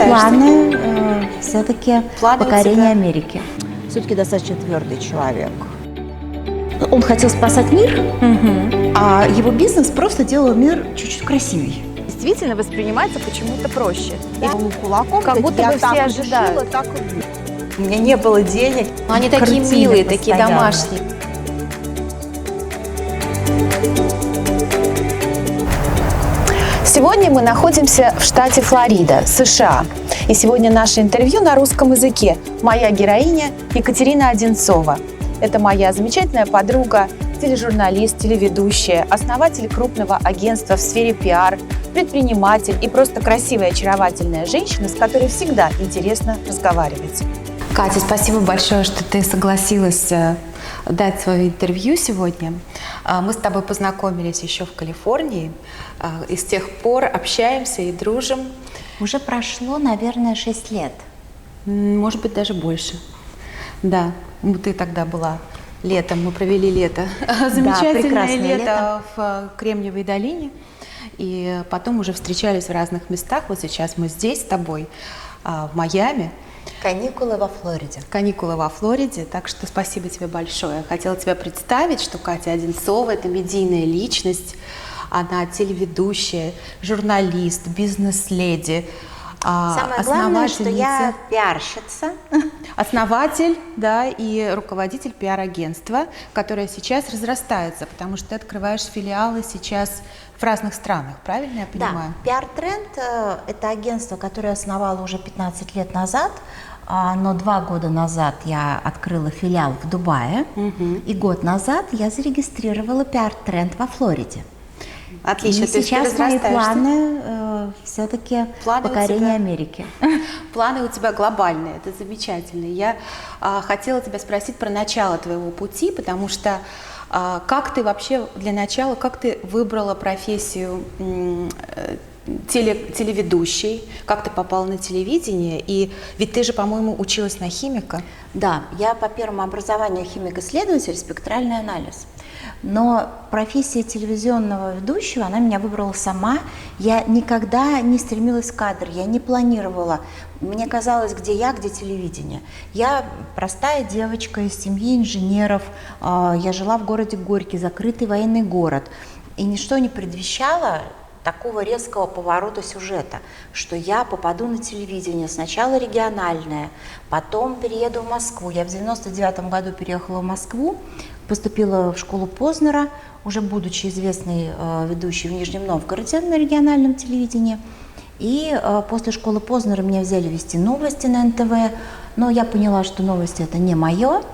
пытаешься? планы все-таки Планы у покорение тебя? Америки. Все-таки достаточно твердый человек. Он хотел спасать мир, а его бизнес просто делал мир чуть-чуть красивее. Действительно воспринимается почему-то проще. Ему кулаком, Как будто бы все ожидают. так и будет. У меня не было денег. Но они такие крутили милые, такие постоянно. домашние. Сегодня мы находимся в штате Флорида, США. И сегодня наше интервью на русском языке. Моя героиня Екатерина Одинцова. Это моя замечательная подруга, тележурналист, телеведущая, основатель крупного агентства в сфере пиар, предприниматель и просто красивая, очаровательная женщина, с которой всегда интересно разговаривать. Катя, спасибо большое, что ты согласилась дать свое интервью сегодня. Мы с тобой познакомились еще в Калифорнии, и с тех пор общаемся и дружим. Уже прошло, наверное, 6 лет. Может быть, даже больше. Да, ты тогда была летом, мы провели лето. Замечательное прекрасное лето в Кремниевой долине. И потом уже встречались в разных местах. Вот сейчас мы здесь с тобой, в Майами. Каникулы во Флориде. Каникулы во Флориде, так что спасибо тебе большое. Я хотела тебя представить, что Катя Одинцова – это медийная личность, она телеведущая, журналист, бизнес-леди, Самое главное, что я пиарщица. основатель, да, и руководитель пиар-агентства, которое сейчас разрастается, потому что ты открываешь филиалы сейчас в разных странах, правильно я понимаю? Да, Пиар-тренд – это агентство, которое я основала уже 15 лет назад, но 2 года назад я открыла филиал в Дубае, и год назад я зарегистрировала Пиар-тренд во Флориде. Отлично, И то есть ты сейчас мои разрастаешься. планы все-таки Планы у покорение тебя- Америки. Планы у тебя глобальные, это замечательно. Я хотела тебя спросить про начало твоего пути, потому что как ты вообще для начала, как ты выбрала профессию телеведущей, как ты попала на телевидение, и ведь ты же, по-моему, училась на химика. Да, я по первому образованию химик-исследователь, спектральный анализ. Но профессия телевизионного ведущего, она меня выбрала сама. Я никогда не стремилась в кадр, я не планировала. Мне казалось, где я, где телевидение. Я простая девочка из семьи инженеров. Я жила в городе Горький, закрытый военный город. И ничто не предвещало такого резкого поворота сюжета, что я попаду на телевидение, сначала региональное, потом перееду в Москву. Я в 99 году переехала в Москву, поступила в школу Познера, уже будучи известной ведущей в Нижнем Новгороде на региональном телевидении. И после школы Познера меня взяли вести новости на НТВ, но я поняла, что новости это не мое,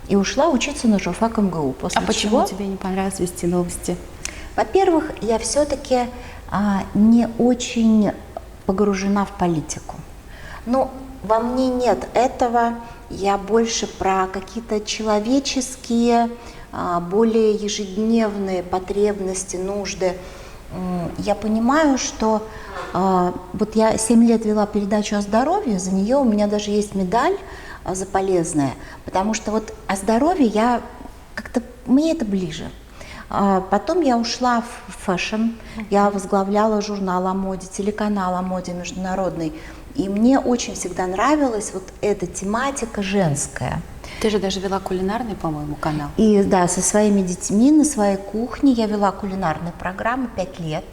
и ушла учиться на журфак МГУ. После Почему чего, тебе не понравилось вести новости? во-первых, я все-таки не очень погружена в политику. Но во мне нет этого, я больше про какие-то человеческие, более ежедневные потребности, нужды. Я понимаю, что вот я 7 лет вела передачу о здоровье, за нее у меня даже есть медаль за полезное, потому что вот о здоровье я как-то, мне это ближе. Потом я ушла в фэшн, я возглавляла журнал о моде, телеканал о моде международный, и мне очень всегда нравилась вот эта тематика женская. Ты же даже вела кулинарный, по-моему, канал. И да, со своими детьми на своей кухне я вела кулинарные программы 5 лет.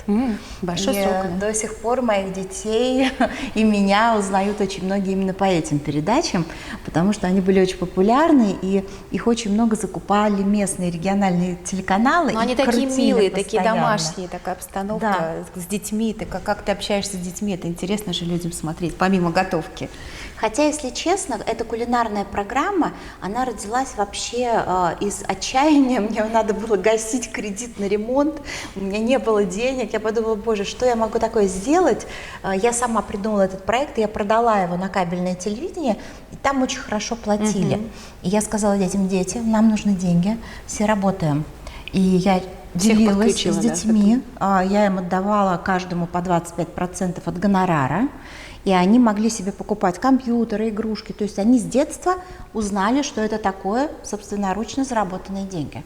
Большой И срок, да? до сих пор моих детей и меня узнают очень многие именно по этим передачам, потому что они были очень популярны, и их очень много закупали местные региональные телеканалы. Но и они такие крутили милые, такие постоянно. домашние, такая обстановка с детьми. Как ты общаешься с детьми, это интересно же людям смотреть, помимо готовки. Хотя, если честно, эта кулинарная программа, она родилась вообще из отчаяния. Мне надо было гасить кредит на ремонт, у меня не было денег. Я подумала, боже, что я могу такое сделать? Я сама придумала этот проект, я продала его на кабельное телевидение, и там очень хорошо платили. И я сказала детям, дети, нам нужны деньги, все работаем. И я делилась подключила, с да, детьми, я им отдавала каждому по 25% от гонорара. И они могли себе покупать компьютеры, игрушки. То есть они с детства узнали, что это такое собственноручно заработанные деньги.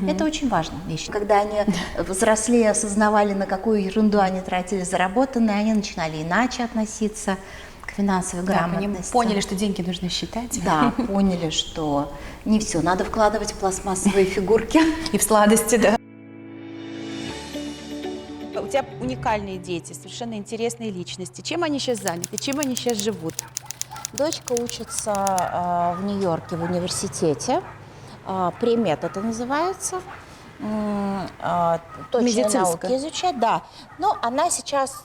Это очень важная вещь. Когда они взрослее осознавали, на какую ерунду они тратили заработанные, они начинали иначе относиться к финансовой Да, грамотности. поняли, что деньги нужно считать. Да, поняли, что не все надо вкладывать в пластмассовые фигурки. И в сладости, да. У тебя уникальные дети, совершенно интересные личности. Чем они сейчас заняты, чем они сейчас живут? Дочка учится в Нью-Йорке в университете. Премед это называется. Точные Медицинская. науки изучать, да. Но она сейчас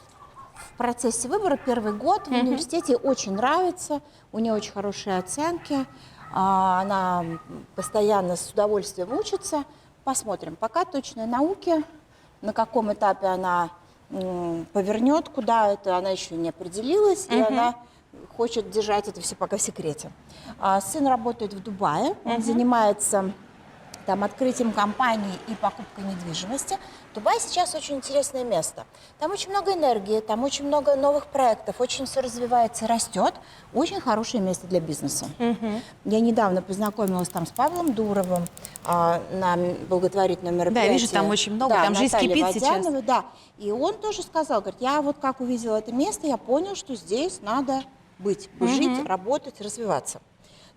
в процессе выбора, первый год в университете, ей очень нравится, у нее очень хорошие оценки, она постоянно с удовольствием учится. Посмотрим, пока точные науки, на каком этапе она повернет, куда это, она еще не определилась, и она хочет держать это все пока в секрете. Сын работает в Дубае, он занимается там открытием компаний и покупкой недвижимости. Дубай сейчас очень интересное место. Там очень много энергии, там очень много новых проектов, очень все развивается и растет. Очень хорошее место для бизнеса. Я недавно познакомилась там с Павлом Дуровым на благотворительном мероприятии. Да, я вижу, там очень много, Да, там жизнь Натальи кипит сейчас. Водяновой, да. И он тоже сказал, говорит, я вот как увидела это место, я понял, что здесь надо быть, жить, работать, развиваться.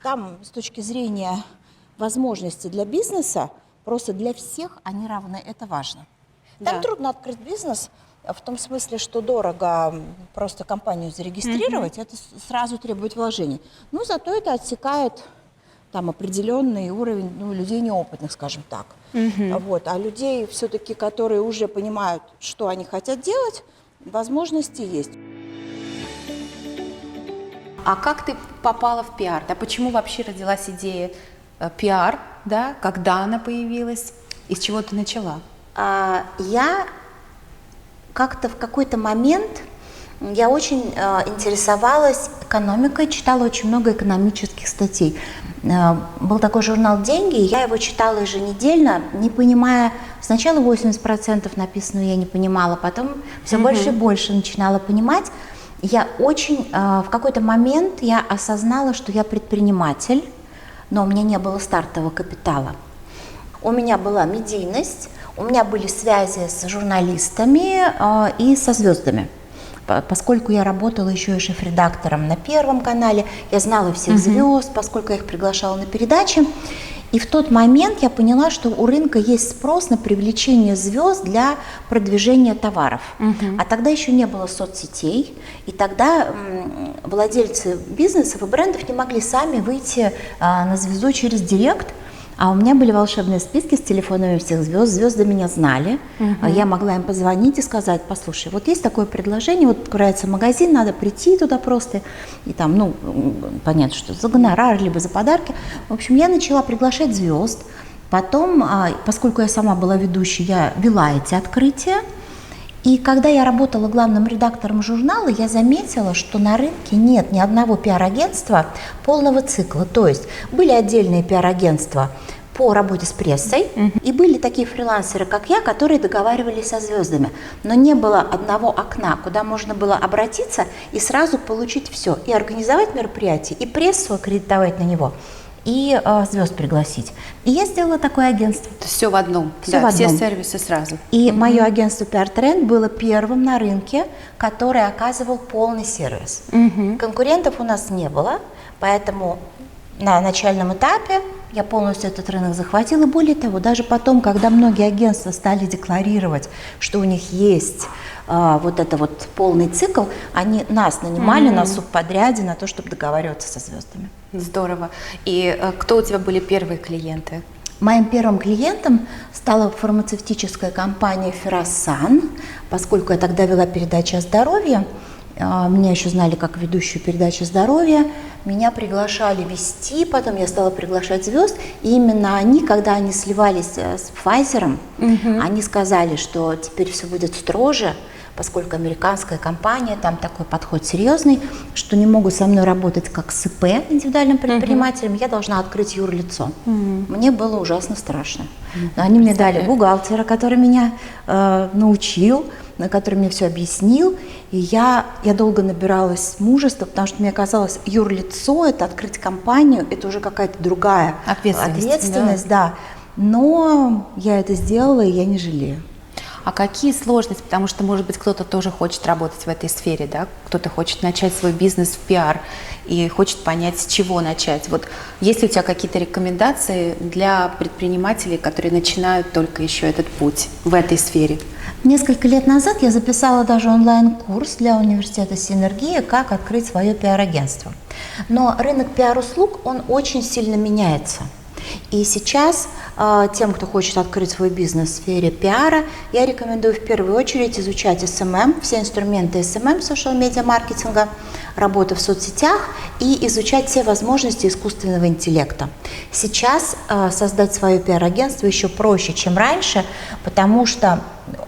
Там с точки зрения возможности для бизнеса, просто для всех они равны, это важно. Там трудно открыть бизнес в том смысле, что дорого просто компанию зарегистрировать, это сразу требует вложений. Но зато это отсекает там определенный уровень людей неопытных, скажем так. Вот. А людей все-таки, которые уже понимают, что они хотят делать, возможности есть. А как ты попала в пиар? Да, почему вообще родилась идея пиар? Да? Когда она появилась? И с чего ты начала? Я как-то в какой-то момент, я очень интересовалась экономикой, читала очень много экономических статей. Был такой журнал «Деньги», я его читала еженедельно, не понимая, сначала 80% написанного я не понимала, потом все больше и больше начинала понимать. Я очень, в какой-то момент я осознала, что я предприниматель, но у меня не было стартового капитала. У меня была медийность, у меня были связи с журналистами и со звездами. Поскольку я работала еще и шеф-редактором на Первом канале, я знала всех звезд, поскольку я их приглашала на передачи. И в тот момент я поняла, что у рынка есть спрос на привлечение звезд для продвижения товаров. А тогда еще не было соцсетей, и тогда владельцы бизнесов и брендов не могли сами выйти на звезду через директ. А у меня были волшебные списки с телефонами всех звезд, звезды меня знали, я могла им позвонить и сказать: послушай, вот есть такое предложение, вот открывается магазин, надо прийти туда просто, и там, понятно, что за гонорар, либо за подарки. В общем, я начала приглашать звезд, потом, поскольку я сама была ведущей, я вела эти открытия, и когда я работала главным редактором журнала, я заметила, что на рынке нет ни одного пиар-агентства полного цикла. То есть были отдельные пиар-агентства по работе с прессой, и были такие фрилансеры, как я, которые договаривались со звездами. Но не было одного окна, куда можно было обратиться и сразу получить все. И организовать мероприятие, и прессу аккредитовать на него, и звезд пригласить. И я сделала такое агентство. Все в одном, Всё в все одном. сервисы сразу. И мое агентство PR Trend было первым на рынке, которое оказывал полный сервис. Конкурентов у нас не было, поэтому на начальном этапе я полностью этот рынок захватила. Более того, даже потом, когда многие агентства стали декларировать, что у них есть вот это вот полный цикл, они нас нанимали на субподряде на то, чтобы договариваться со звездами. Здорово. И кто у тебя были первые клиенты? Моим первым клиентом стала фармацевтическая компания «Ферасан», поскольку я тогда вела передачу о здоровье. Меня еще знали как ведущую передачу «Здоровье». Меня приглашали вести, потом я стала приглашать звезд. И именно они, когда они сливались с Pfizer, они сказали, что теперь все будет строже, поскольку американская компания, там такой подход серьезный, что не могут со мной работать как с ИП, индивидуальным предпринимателем, я должна открыть юрлицо. Мне было ужасно страшно. Но они мне дали бухгалтера, который меня научил, который мне все объяснил, и я долго набиралась мужества, потому что мне казалось, юрлицо, это открыть компанию, это уже какая-то другая ответственность, да. Но я это сделала, и я не жалею. А какие сложности? Потому что, может быть, кто-то тоже хочет работать в этой сфере, да? Кто-то хочет начать свой бизнес в пиар и хочет понять, с чего начать. Вот есть ли у тебя какие-то рекомендации для предпринимателей, которые начинают только еще этот путь в этой сфере? Несколько лет назад я записала даже онлайн-курс для университета «Синергия», как открыть свое пиар-агентство. Но рынок пиар-услуг, он очень сильно меняется. И сейчас тем, кто хочет открыть свой бизнес в сфере пиара, я рекомендую в первую очередь изучать SMM, все инструменты SMM, social-медиа маркетинга, работы в соцсетях и изучать все возможности искусственного интеллекта. Сейчас создать свое пиар-агентство еще проще, чем раньше, потому что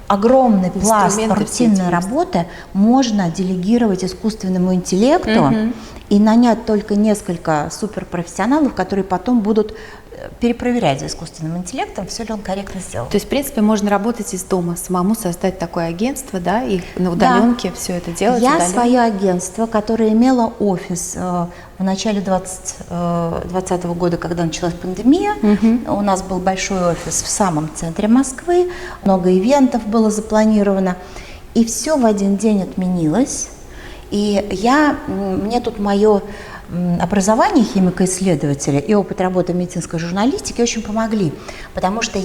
огромный пласт рутинной работы можно делегировать искусственному интеллекту и нанять только несколько суперпрофессионалов, которые потом будут перепроверять за искусственным интеллектом, все ли он корректно сделал. То есть, в принципе, можно работать из дома, самому создать такое агентство, да, и на удаленке все это делать. Я свое агентство, которое имело офис в начале 2020 года, когда началась пандемия, у нас был большой офис в самом центре Москвы, много ивентов было запланировано, и все в один день отменилось. И мне тут мое образование химико-исследователя и опыт работы в медицинской журналистике очень помогли, потому что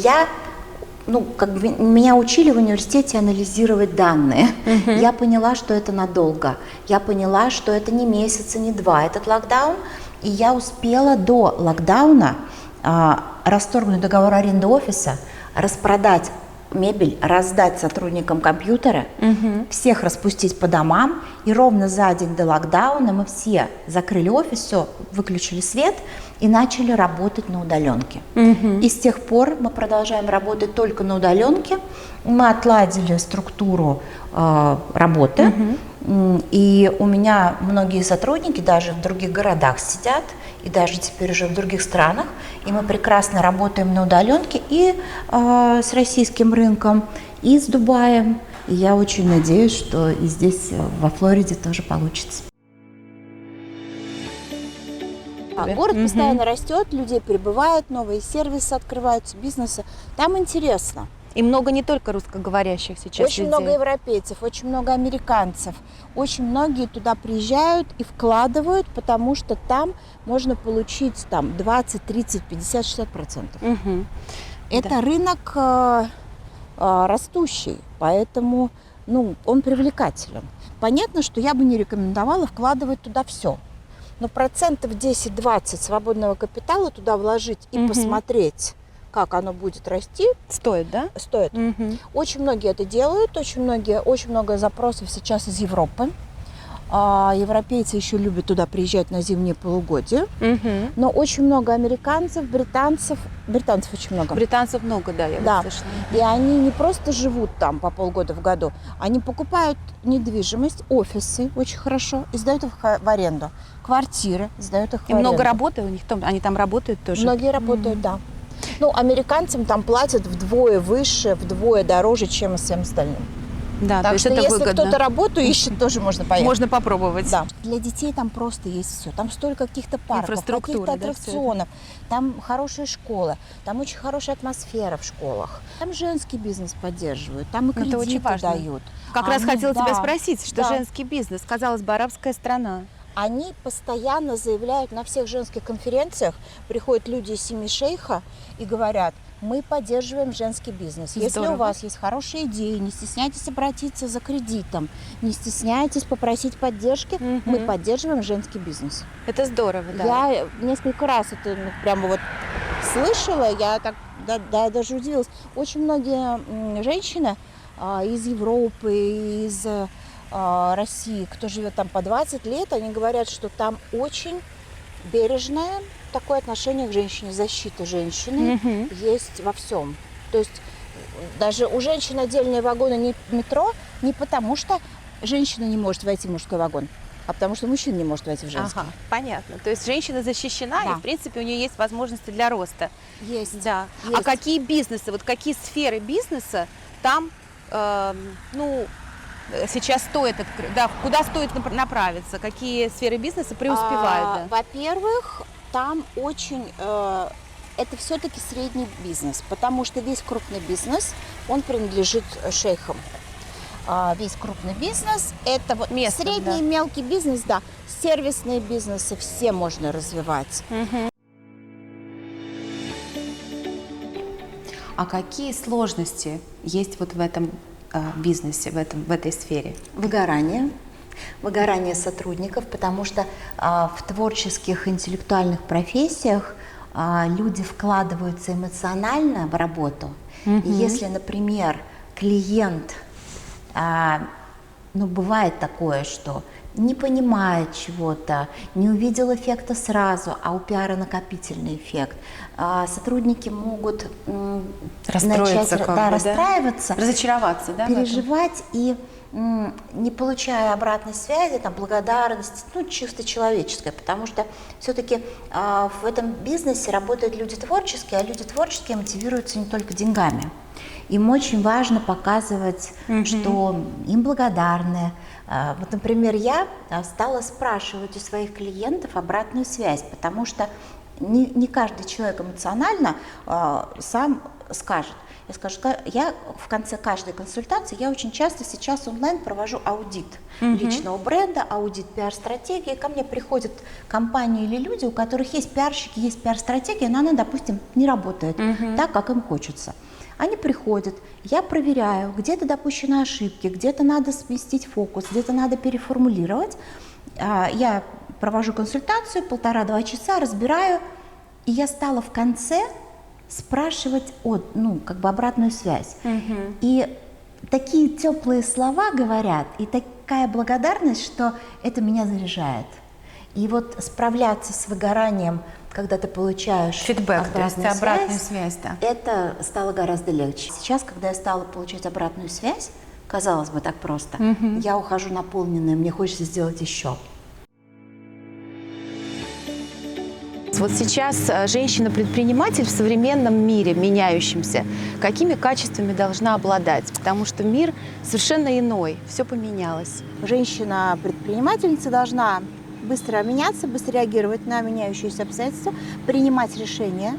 меня учили в университете анализировать данные. Я поняла, что это надолго. Я поняла, что это не месяц и не два, этот локдаун. И я успела до локдауна расторгнуть договор аренды офиса, распродать мебель, раздать сотрудникам компьютеры, всех распустить по домам. И ровно за день до локдауна мы все закрыли офис, все, выключили свет и начали работать на удаленке. И с тех пор мы продолжаем работать только на удаленке. Мы отладили структуру работы. И у меня многие сотрудники даже в других городах сидят, и даже теперь уже в других странах. И мы прекрасно работаем на удаленке и с российским рынком, и с Дубаем. И я очень надеюсь, что и здесь, во Флориде, тоже получится. Город постоянно растет, людей прибывает, новые сервисы открываются, бизнесы. Там интересно. И много не только русскоговорящих сейчас Очень людей. много европейцев, очень много американцев. Очень многие туда приезжают и вкладывают, потому что там можно получить 20, 30, 50, 60%. Это рынок растущий, поэтому он привлекателен. Понятно, что я бы не рекомендовала вкладывать туда все. Но 10-20% свободного капитала туда вложить и посмотреть, как оно будет расти. Стоит, да? Стоит. Очень многие это делают, очень много запросов сейчас из Европы. Европейцы еще любят туда приезжать на зимнее полугодие. Но очень много американцев, британцев очень много. Британцев много, да, я слышала. И они не просто живут там по полгода в году, они покупают недвижимость, офисы очень хорошо, и сдают их в аренду. Квартиры, сдают их в аренду. И много работы у них там, они там работают тоже? Многие работают, да. Американцам там платят вдвое выше, вдвое дороже, чем и всем остальным. Да, так то есть что это если выгодно. кто-то работу ищет, тоже можно поехать. Можно попробовать. Да. Для детей там просто есть все. Там столько каких-то парков, каких-то аттракционов. Там хорошие школы, там очень хорошая атмосфера в школах. Там женский бизнес поддерживают, там и кредиты дают. Как раз хотела тебя спросить, что женский бизнес, казалось бы, арабская страна. Они постоянно заявляют на всех женских конференциях, приходят люди из семьи шейха и говорят: мы поддерживаем женский бизнес. Здорово. Если у вас есть хорошие идеи, не стесняйтесь обратиться за кредитом, не стесняйтесь попросить поддержки, мы поддерживаем женский бизнес. Это здорово, да. Я несколько раз это прямо слышала, я так даже удивилась. Очень многие женщины из Европы, из России, кто живет там по 20 лет, они говорят, что там очень бережное такое отношение к женщине, защита женщины есть во всем. То есть даже у женщин отдельные вагоны метро не потому, что женщина не может войти в мужской вагон, а потому что мужчина не может войти в женский. Ага, понятно. То есть женщина защищена, и, в принципе, у нее есть возможности для роста. Есть. Да. Есть. А какие бизнесы, какие сферы бизнеса там, сейчас стоит открыть, куда стоит направиться, какие сферы бизнеса преуспевают? Во-первых, там очень это все-таки средний бизнес, потому что весь крупный бизнес, он принадлежит шейхам. Весь крупный бизнес – это вот Местным, средний да. и мелкий бизнес, да, сервисные бизнесы все можно развивать. А какие сложности есть вот в этом бизнесе, в этой сфере? Выгорание сотрудников, потому что в творческих, интеллектуальных профессиях люди вкладываются эмоционально в работу. И если, например, клиент, бывает такое, что не понимает чего-то, не увидел эффекта сразу, а у пиара накопительный эффект, сотрудники могут Расстроиться, расстраиваться, разочароваться, да? переживать и не получая обратной связи, там, благодарности, чисто человеческой, потому что все-таки в этом бизнесе работают люди творческие, а люди творческие мотивируются не только деньгами. Им очень важно показывать, что им благодарны. Вот, например, я стала спрашивать у своих клиентов обратную связь, потому что не каждый человек эмоционально сам скажет. Я в конце каждой консультации, я очень часто сейчас онлайн провожу аудит личного бренда, аудит пиар-стратегии. Ко мне приходят компании или люди, у которых есть пиарщики, есть пиар-стратегия, но она, допустим, не работает так, как им хочется. Они приходят, я проверяю, где-то допущены ошибки, где-то надо сместить фокус, где-то надо переформулировать. Я провожу консультацию, 1,5-2 часа, разбираю, и я стала в конце спрашивать обратную связь. И такие теплые слова говорят, и такая благодарность, что это меня заряжает. И вот справляться с выгоранием, когда ты получаешь Фидбэк, то есть обратную связь, да. Это стало гораздо легче. Сейчас, когда я стала получать обратную связь, казалось бы, так просто, я ухожу наполненная, мне хочется сделать еще. Вот сейчас женщина-предприниматель в современном мире, меняющемся, какими качествами должна обладать? Потому что мир совершенно иной, все поменялось. Женщина-предпринимательница должна быстро меняться, быстро реагировать на меняющиеся обстоятельства, принимать решения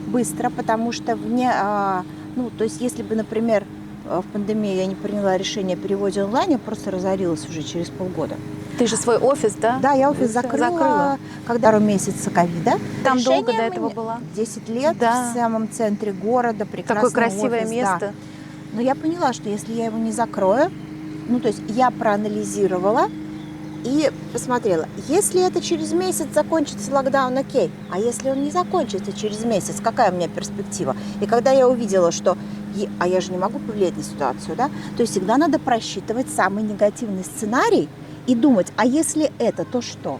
быстро, потому что то есть если бы, например, в пандемии я не приняла решение о переводе онлайн, я просто разорилась уже через полгода. Ты же свой офис, да? Да, я офис закрыла. Когда 2 месяца ковида. Там Решение долго до этого была? 10 лет, Да. в самом центре города, прекрасный Такое красивое офис, место. Да. Но я поняла, что если я его не закрою, то есть я проанализировала и посмотрела, если это через месяц закончится локдаун, окей, а если он не закончится через месяц, какая у меня перспектива? И когда я увидела, что я же не могу повлиять на ситуацию, да, то есть всегда надо просчитывать самый негативный сценарий и думать, а если это, то что?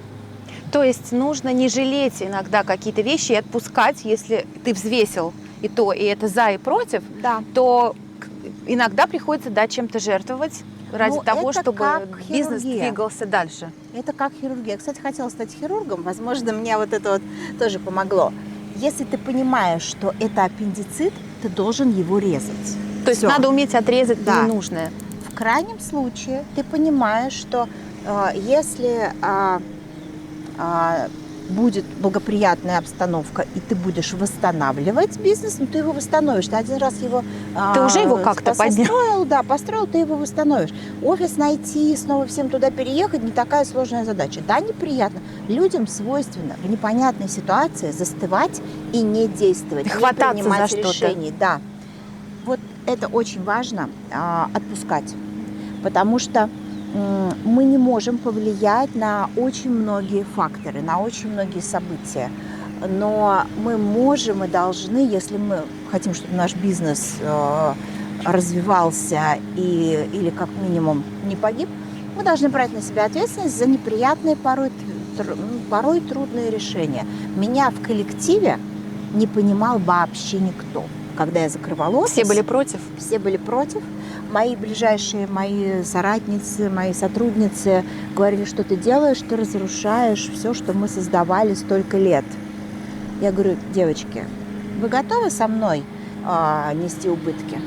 То есть нужно не жалеть иногда какие-то вещи и отпускать, если ты взвесил и то, и это за, и против, Да. то иногда приходится, чем-то жертвовать ради того, это чтобы как бизнес хирургия. двигался дальше. Это как хирургия. Я, кстати, хотела стать хирургом, возможно, мне вот это вот тоже помогло. Если ты понимаешь, что это аппендицит, ты должен его резать. То есть Всё. надо уметь отрезать Да. ненужное. В крайнем случае ты понимаешь, что если будет благоприятная обстановка, и ты будешь восстанавливать бизнес, ты его восстановишь. Ты один раз его Ты уже его как-то поднял? построил, ты его восстановишь. Офис найти, снова всем туда переехать, не такая сложная задача. Да, неприятно. Людям свойственно в непонятной ситуации застывать и не действовать, Хвататься не принимать за что-то. решений. Да. Вот это очень важно отпускать, потому что мы не можем повлиять на очень многие факторы, на очень многие события. Но мы можем и должны, если мы хотим, чтобы наш бизнес развивался или как минимум не погиб, мы должны брать на себя ответственность за неприятные, порой трудные решения. Меня в коллективе не понимал вообще никто. Когда я закрывала офис, Все были против? все были против. Мои ближайшие, мои соратницы, мои сотрудницы говорили, что ты делаешь, ты разрушаешь все, что мы создавали столько лет. Я говорю, девочки, вы готовы со мной нести убытки?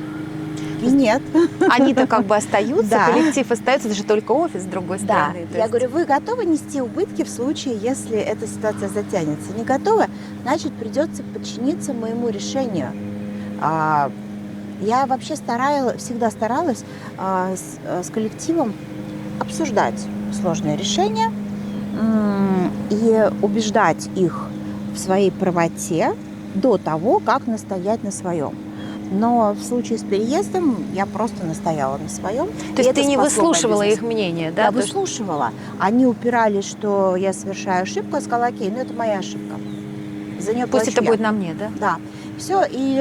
принципе, нет. Они-то как бы остаются, Да. коллектив остается, это же только офис с другой Да, стороны. То я есть- говорю, вы готовы нести убытки в случае, если эта ситуация затянется? Не готовы? Значит, придется подчиниться моему решению. Я вообще всегда старалась с коллективом обсуждать сложные решения и убеждать их в своей правоте до того, как настоять на своем. Но в случае с переездом я просто настояла на своем. То есть ты не выслушивала их мнение, да? Я То есть- выслушивала. Они упирались, что я совершаю ошибку. Я сказала, окей, ну это моя ошибка. За нее Пусть плачу это я. будет на мне, да? Да. Все, и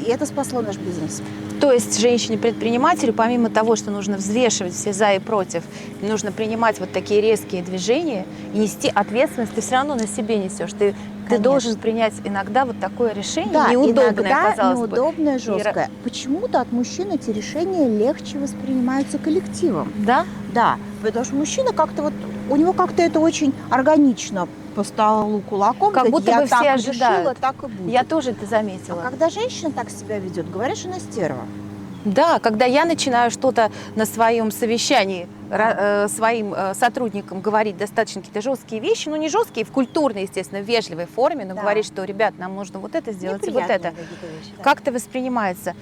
это спасло наш бизнес. То есть женщине-предпринимателю, помимо того, что нужно взвешивать все за и против, нужно принимать вот такие резкие движения и нести ответственность, ты все равно на себе несешь. Ты Конечно. должен принять иногда вот такое решение, Да, неудобное, иногда казалось бы. неудобное, жесткое. Почему-то от мужчин эти решения легче воспринимаются коллективом. Да? Да, потому что мужчина как-то вот, у него как-то это очень органично по столу кулаком. Как говорит, будто я бы так все решила, ожидают. так и будет. Я тоже это заметила. А когда женщина так себя ведет, говоришь, она стерва. Да, когда я начинаю что-то на своем совещании своим сотрудникам говорить достаточно какие-то жесткие вещи, ну не жесткие, в культурной, естественно, в вежливой форме, но Да. говорить, что, ребят, нам нужно вот это сделать и вот Неприятные это. какие-то вещи, да. Как это воспринимается?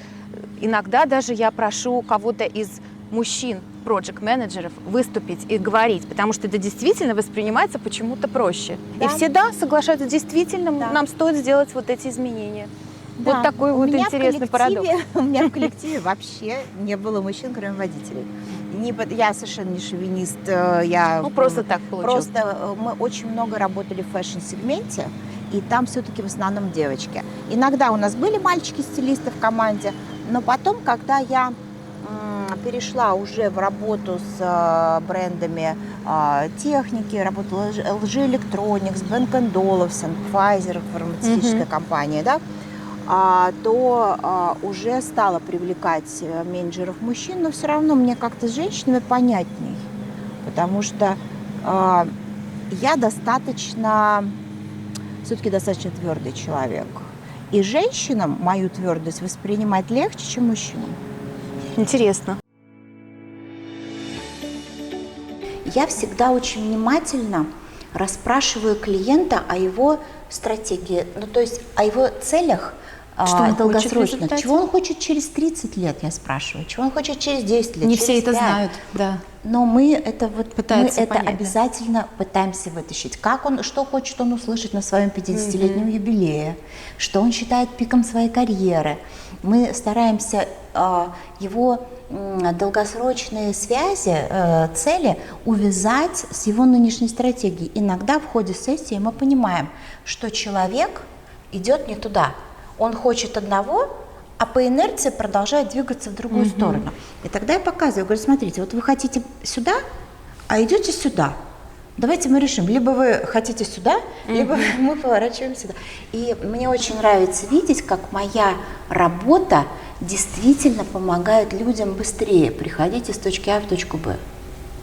Иногда даже я прошу кого-то из мужчин, проект-менеджеров, выступить и говорить, потому что это действительно воспринимается почему-то проще. Да. И все, да, соглашаются, действительно, Да. нам стоит сделать вот эти изменения. Да. Вот такой У вот меня в интересный парадокс. У меня в коллективе вообще не было мужчин, кроме водителей. Я совершенно не шовинист. Ну, просто так получилось. Просто мы очень много работали в фэшн-сегменте, и там все-таки в основном девочки. Иногда у нас были мальчики-стилисты в команде, но потом, когда я перешла уже в работу с брендами техники, работала LG Electronics, Bang & Olufsen, Pfizer, фармацевтическая компания, да, то уже стала привлекать менеджеров мужчин, но все равно мне как-то с женщинами понятней, потому что я все-таки достаточно твердый человек. И женщинам мою твердость воспринимать легче, чем мужчинам. Интересно. Я всегда очень внимательно расспрашиваю клиента о его стратегии, ну то есть о его целях, Что он хочет в долгосрочных. результате? Чего он хочет через 30 лет, я спрашиваю. Чего он хочет через 10 лет, Не через все это 5. знают, да. Но мы это вот Пытаются мы это понять, да. обязательно пытаемся вытащить. Что хочет он услышать на своем 50-летнем юбилее, что он считает пиком своей карьеры. Мы стараемся его долгосрочные связи, цели увязать с его нынешней стратегией. Иногда в ходе сессии мы понимаем, что человек идет не туда. Он хочет одного, а по инерции продолжает двигаться в другую сторону. И тогда я показываю, говорю, смотрите, вот вы хотите сюда, а идете сюда. Давайте мы решим, либо вы хотите сюда, либо мы поворачиваем сюда. И мне очень нравится видеть, как моя работа действительно помогает людям быстрее приходить из точки А в точку Б.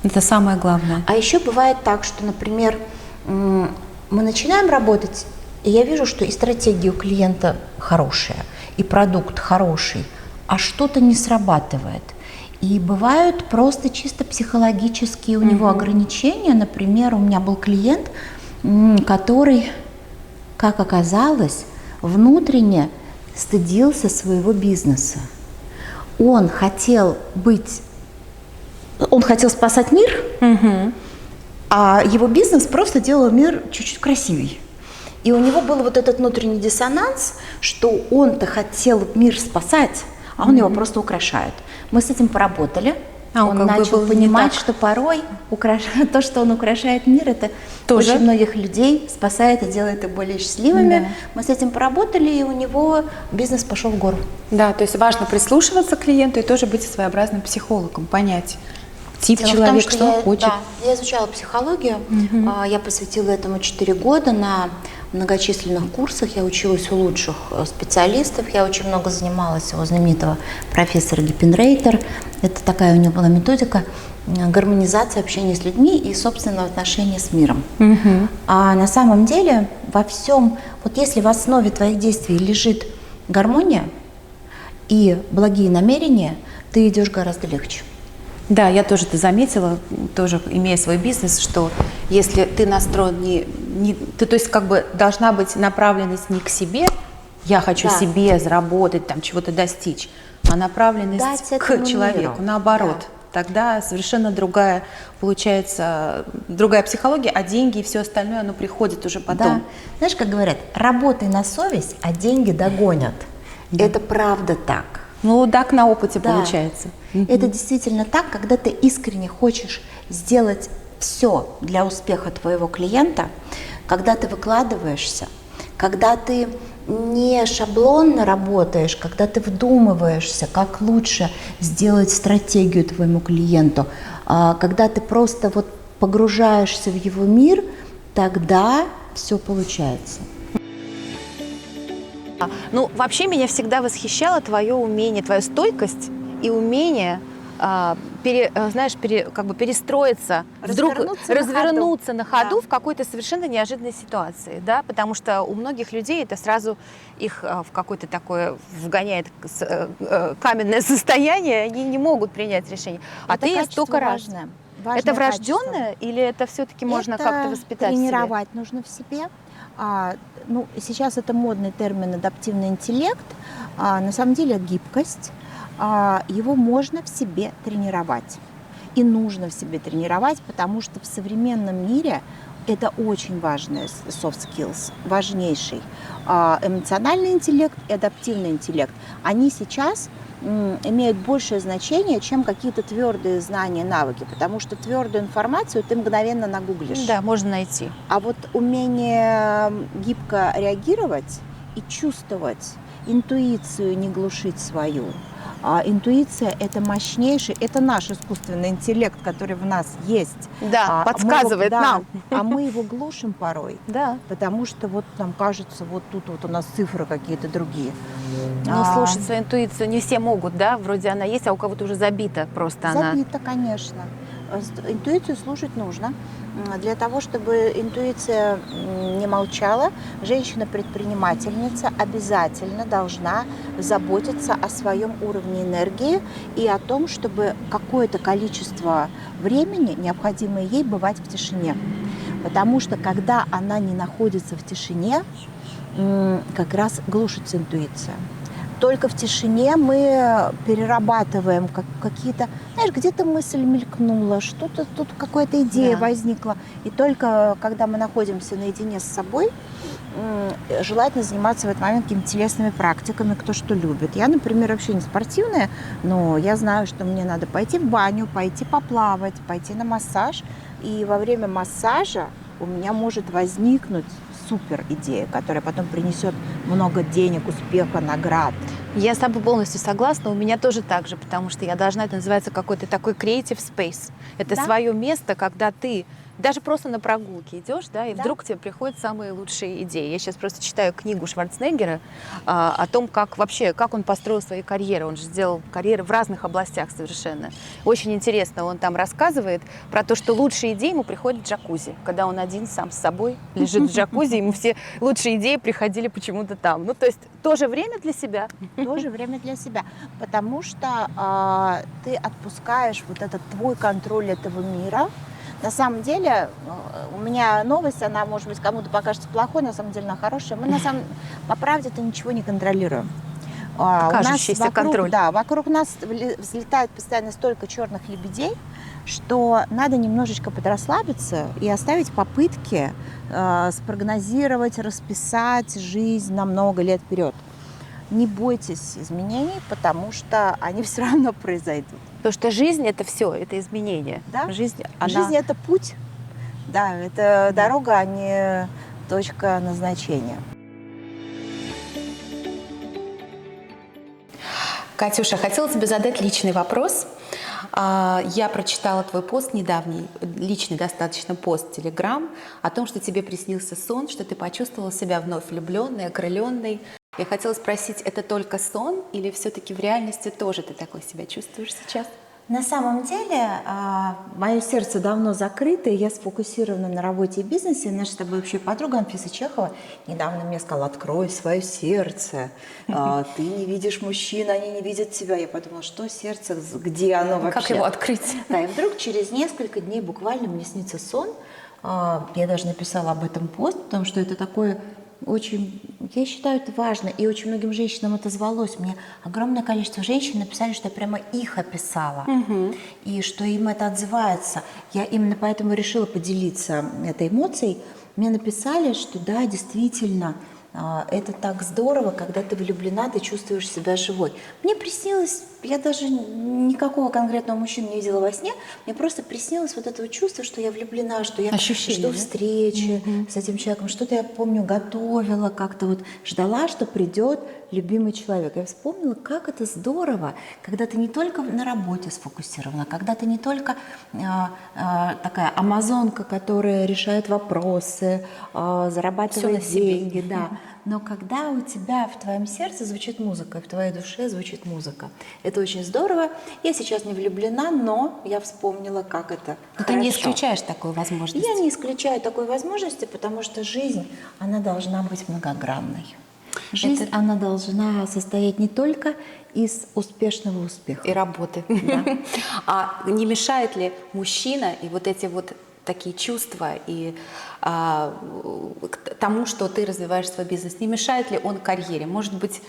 Это самое главное. А еще бывает так, что, например, мы начинаем работать, и я вижу, что и стратегия у клиента хорошая, и продукт хороший, а что-то не срабатывает. И бывают просто чисто психологические у него ограничения. Например, у меня был клиент, который, как оказалось, внутренне стыдился своего бизнеса. Он хотел спасать мир, а его бизнес просто делал мир чуть-чуть красивее. И у него был вот этот внутренний диссонанс, что он-то хотел мир спасать, а он его просто украшает. Мы с этим поработали. Он как бы начал было не понимать, так. что порой то, что он украшает мир, это Тоже. очень многих людей спасает и делает их более счастливыми. Да. Мы с этим поработали, и у него бизнес пошел в гору. Да, то есть важно прислушиваться к клиенту и тоже быть своеобразным психологом, понять тип Дело в человека, том, что он хочет. Да, я изучала психологию, я посвятила этому 4 года на многочисленных курсах, я училась у лучших специалистов, я очень много занималась у знаменитого профессора Гиппенрейтер. Это такая у него была методика гармонизации общения с людьми и собственного отношения с миром. А на самом деле во всем, вот если в основе твоих действий лежит гармония, и благие намерения, ты идешь гораздо легче. Да, я тоже это заметила, тоже имея свой бизнес, что если ты настроен ты, то есть как бы должна быть направленность не к себе, я хочу Да. себе заработать, там чего-то достичь, а направленность Дать к этому человеку, миру. наоборот. Да. Тогда совершенно другая, получается, другая психология, а деньги и все остальное, оно приходит уже потом. Да. Знаешь, как говорят, работай на совесть, а деньги догонят. Это правда так. Ну, так на опыте Да. получается. Это действительно так, когда ты искренне хочешь сделать все для успеха твоего клиента, когда ты выкладываешься, когда ты не шаблонно работаешь, когда ты вдумываешься, как лучше сделать стратегию твоему клиенту, когда ты просто вот погружаешься в его мир, тогда все получается. Ну, вообще меня всегда восхищало твое умение, твоя стойкость и умение, как бы перестроиться, вдруг развернуться на ходу Да. в какой-то совершенно неожиданной ситуации, да, потому что у многих людей это сразу их в какое-то такое вгоняет каменное состояние, они не могут принять решение. А Это ты качество столько раз. важное. Это Важное врожденное или это все-таки можно Это как-то воспитать в себе? тренировать нужно в себе. Ну, сейчас это модный термин адаптивный интеллект. На самом деле гибкость. Его можно в себе тренировать. И нужно в себе тренировать, потому что в современном мире это очень важный soft skills, важнейший. Эмоциональный интеллект и адаптивный интеллект. Они сейчас имеют большее значение, чем какие-то твердые знания, навыки, потому что твердую информацию ты мгновенно нагуглишь. Да, можно найти. А вот умение гибко реагировать и чувствовать, интуицию не глушить свою. Интуиция – это мощнейший, это наш искусственный интеллект, который в нас есть. Да, подсказывает нам. А мы его глушим порой, Да. потому что вот нам кажется, вот тут вот у нас цифры какие-то другие. Ну, слушать свою интуицию не все могут, да? Вроде она есть, а у кого-то уже забита просто она. Забито, конечно. Интуицию слушать нужно. Для того, чтобы интуиция не молчала, женщина-предпринимательница обязательно должна заботиться о своем уровне энергии и о том, чтобы какое-то количество времени, необходимое ей, бывать в тишине. Потому что когда она не находится в тишине, как раз глушится интуиция. Только в тишине мы перерабатываем какие-то, знаешь, где-то мысль мелькнула, что-то тут какая-то идея возникла. И только когда мы находимся наедине с собой, желательно заниматься в этот момент какими-то телесными практиками, кто что любит. Я, например, вообще не спортивная, но я знаю, что мне надо пойти в баню, пойти поплавать, пойти на массаж. И во время массажа у меня может возникнуть супер идея, которая потом принесет много денег, успеха, наград. Я с тобой полностью согласна, у меня тоже так же, потому что я должна, это называется какой-то такой creative space. Это свое место, когда ты даже просто на прогулке идешь, да, и вдруг тебе приходят самые лучшие идеи. Я сейчас просто читаю книгу Шварценеггера о том, как вообще, как он построил свою карьеру. Он же сделал карьеру в разных областях совершенно. Очень интересно, он там рассказывает про то, что лучшие идеи ему приходят в джакузи. Когда он один сам с собой лежит в джакузи, ему все лучшие идеи приходили почему-то там. Ну, то есть тоже время для себя. Тоже время для себя. Потому что ты отпускаешь вот этот твой контроль этого мира. На самом деле, у меня новость, она, может быть, кому-то покажется плохой, на самом деле она хорошая. Мы, по правде-то, ничего не контролируем. Кажущийся контроль. Да, вокруг нас взлетает постоянно столько черных лебедей, что надо немножечко подрасслабиться и оставить попытки спрогнозировать, расписать жизнь на много лет вперед. Не бойтесь изменений, потому что они все равно произойдут. Потому что жизнь – это все, это изменение. Да? Жизнь это путь, да, это дорога, а не точка назначения. Катюша, хотела тебе задать личный вопрос. Я прочитала твой пост недавний, личный достаточно пост в Телеграм, о том, что тебе приснился сон, что ты почувствовала себя вновь влюбленной, окрыленной. Я хотела спросить, это только сон или все-таки в реальности тоже ты такой себя чувствуешь сейчас? На самом деле, мое сердце давно закрыто, и я сфокусирована на работе и бизнесе. Наша с тобой общая подруга Анфиса Чехова недавно мне сказала: открой свое сердце, ты не видишь мужчин, они не видят тебя. Я подумала, что сердце, где оно вообще? Как его открыть? Да, и вдруг через несколько дней буквально мне снится сон. Я даже написала об этом пост, потому что это такое очень, я считаю, это важно, и очень многим женщинам это звалось. Мне огромное количество женщин написали, что я прямо их описала, и что им это отзывается. Я именно поэтому решила поделиться этой эмоцией. Мне написали, что да, действительно, это так здорово, когда ты влюблена, ты чувствуешь себя живой. Мне приснилось, я даже никакого конкретного мужчины не видела во сне, мне просто приснилось вот это чувство, что я влюблена, что я жду встречи с этим человеком, что-то я помню готовила, как-то вот ждала, что придет любимый человек. Я вспомнила, как это здорово, когда ты не только на работе сфокусирована, когда ты не только такая амазонка, которая решает вопросы, зарабатывает деньги, да, но когда у тебя в твоем сердце звучит музыка, и в твоей душе звучит музыка. Это очень здорово. Я сейчас не влюблена, но я вспомнила, как это хорошо. Ты не исключаешь такую возможность? Я не исключаю такой возможности, потому что жизнь, она должна быть многогранной. Жизнь, она должна состоять не только из успешного успеха. И работы. Да. А не мешает ли мужчина и вот эти вот такие чувства и к тому, что ты развиваешь свой бизнес, не мешает ли он карьере? Может быть,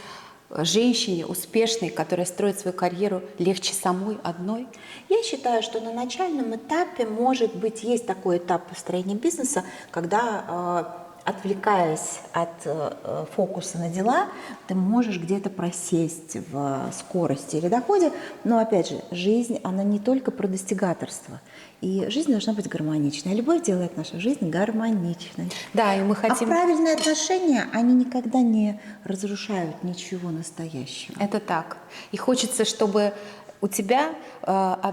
женщине успешной, которая строит свою карьеру, легче самой одной? Я считаю, что на начальном этапе, может быть, есть такой этап построения бизнеса, когда, отвлекаясь от фокуса на дела, ты можешь где-то просесть в скорости или доходе. Но, опять же, жизнь, она не только про достигаторство. И жизнь должна быть гармоничной. А любовь делает нашу жизнь гармоничной. Да, и мы хотим... А правильные отношения, они никогда не разрушают ничего настоящего. Это так. И хочется, чтобы у тебя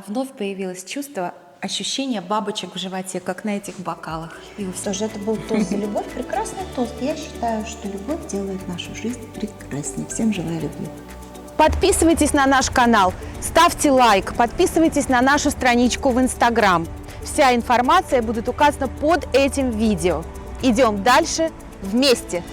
вновь появилось чувство, ощущение бабочек в животе, как на этих бокалах. Что же, это был тост за любовь, прекрасный тост. Я считаю, что любовь делает нашу жизнь прекраснее. Всем желаю любви. Подписывайтесь на наш канал, ставьте лайк, подписывайтесь на нашу страничку в Instagram. Вся информация будет указана под этим видео. Идем дальше вместе!